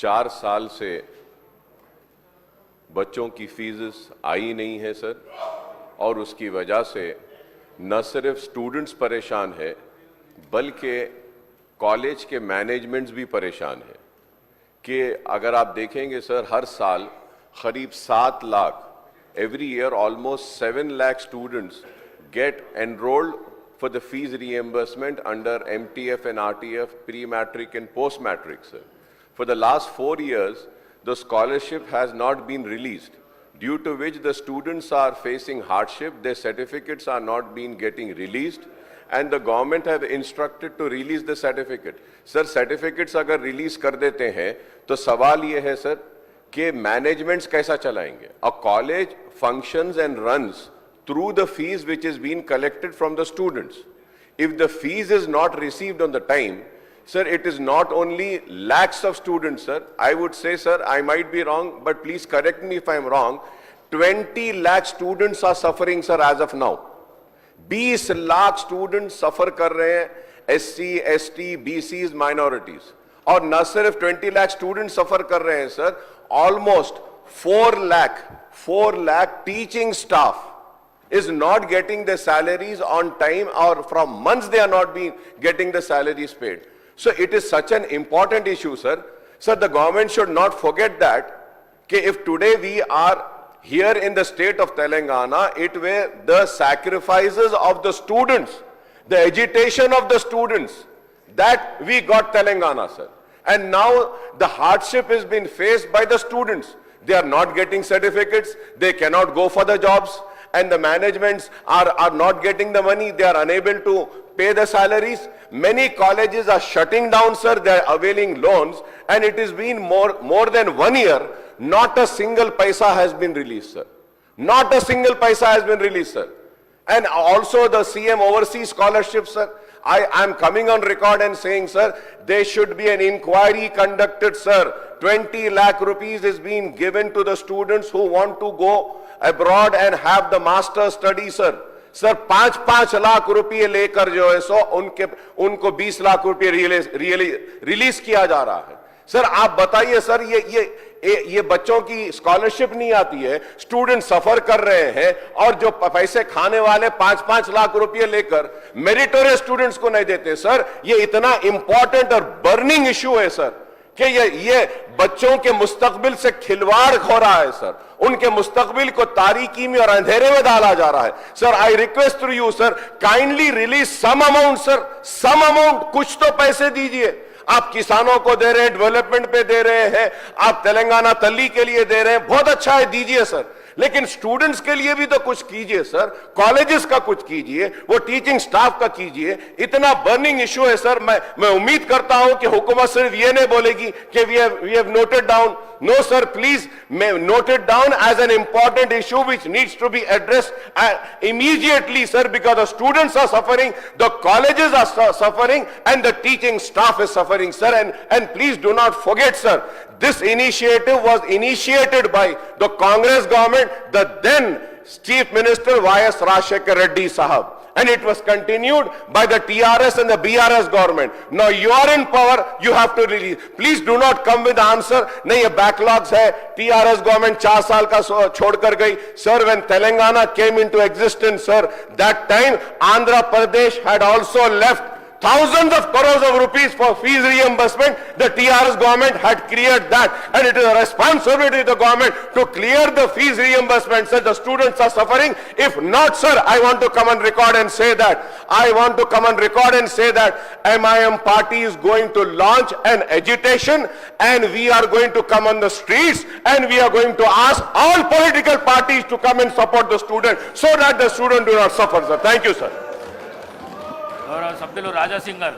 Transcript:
4 साल से बच्चों की फीस आई नहीं है सर, और उसकी वजह से न सिर्फ स्टूडेंट्स परेशान है बल्कि कॉलेज के मैनेजमेंट्स भी परेशान है कि अगर आप देखेंगे सर, हर साल करीब 7 lakh, every year almost 7 lakh students get enrolled for the fees reimbursement under MTF and RTF, pre-matric and post-matric, sir. For the last 4 years, the scholarship has not been released, due to which the students are facing hardship, their certificates are not being getting released, and the government have instructed to release the certificate. Sir, certificates अगर release कर देते हैं, तो सवाल ये है sir, कि managements कैसा चलाएंगे? A college functions and runs through the fees which is being collected from the students. If the fees is not received on the time, sir, it is not only lakhs of students, sir. I would say, sir, I might be wrong, but please correct me if I am wrong. 20 lakh students are suffering, sir, as of now. 20 lakh students suffer कर रहे हैं, SC, ST, BCs, minorities. और न सिर्फ 20 lakh students suffer कर रहे हैं, sir. Almost 4 lakh teaching staff is not getting their salaries on time, or from months they are not being getting the salaries paid. So it is such an important issue, sir. Sir, the government should not forget that, if today we are here in the state of Telangana, it were the sacrifices of the students, the agitation of the students, that we got Telangana, sir. And now the hardship has been faced by the students. They are not getting certificates, they cannot go for the jobs, and the managements are not getting the money, they are unable to pay the salaries. Many colleges are shutting down, sir, they are availing loans, and it has been more than 1 year, not a single paisa has been released, sir. Not a single paisa has been released, sir. And also the CM overseas scholarship, sir. I am coming on record and saying, sir, there should be an inquiry conducted, sir. 20 lakh rupees is being given to the students who want to go abroad and have the master study, sir. Sir 5-5 lakh रुपए लेकर जो है सो उनको 20 लाख रुपए release किया जा रहा है। सर आप बताइए सर, ये बच्चों की स्कॉलरशिप नहीं आती है, स्टूडेंट सफर कर रहे हैं, और जो पैसे खाने वाले 5-5 लाख रुपए लेकर मेरिटोरियस स्टूडेंट्स को नहीं देते। सर ये इतना इंपॉर्टेंट और बर्निंग इशू है सर, कि ये बच्चों के मुस्तकबिल से खिलवाड़ हो रहा है सर, उनके मुस्तकबिल को तारीकी में और अंधेरे में डाला जा रहा है। Sir I request to you sir, kindly release some amount sir, some amount, कुछ तो पैसे दीजिए। आप किसानों को दे रहे हैं, डेवलपमेंट पे दे रहे हैं, आप तेलंगाना तल्ली के लिए दे रहे हैं, बहुत अच्छा है, दीजिए सर, लेकिन स्टूडेंट्स के लिए भी तो कुछ कीजिए सर, कॉलेजेस का कुछ कीजिए, वो टीचिंग स्टाफ का कीजिए। इतना बर्निंग इशू है सर, मैं उम्मीद करता हूं कि हुकूमत सिर्फ ये नहीं बोलेगी कि we have noted down. No sir, please note it down as an important issue which needs to be addressed immediately, sir, because the students are suffering, the colleges are suffering, and the teaching staff is suffering, sir. And please do not forget, sir, this initiative was initiated by the Congress government, the then Chief Minister Y.S. Rajshekhar Reddy Sahab. And it was continued by the TRS and the BRS government. Now you are in power, you have to release. Please do not come with the answer, नहीं ये backlogs है, TRS government 4 साल का छोड़ कर गई. Sir, when Telangana came into existence, sir, that time Andhra Pradesh had also left thousands of crores of rupees for fees reimbursement. The TRS government had cleared that, and it is a responsibility of the government to clear the fees reimbursement. Sir, the students are suffering. If not, sir, I want to come on record and say that. I want to come on record and say that MIM party is going to launch an agitation, and we are going to come on the streets, and we are going to ask all political parties to come and support the student, so that the student do not suffer, sir. Thank you, sir. గౌరవ సభ్యులు రాజా singer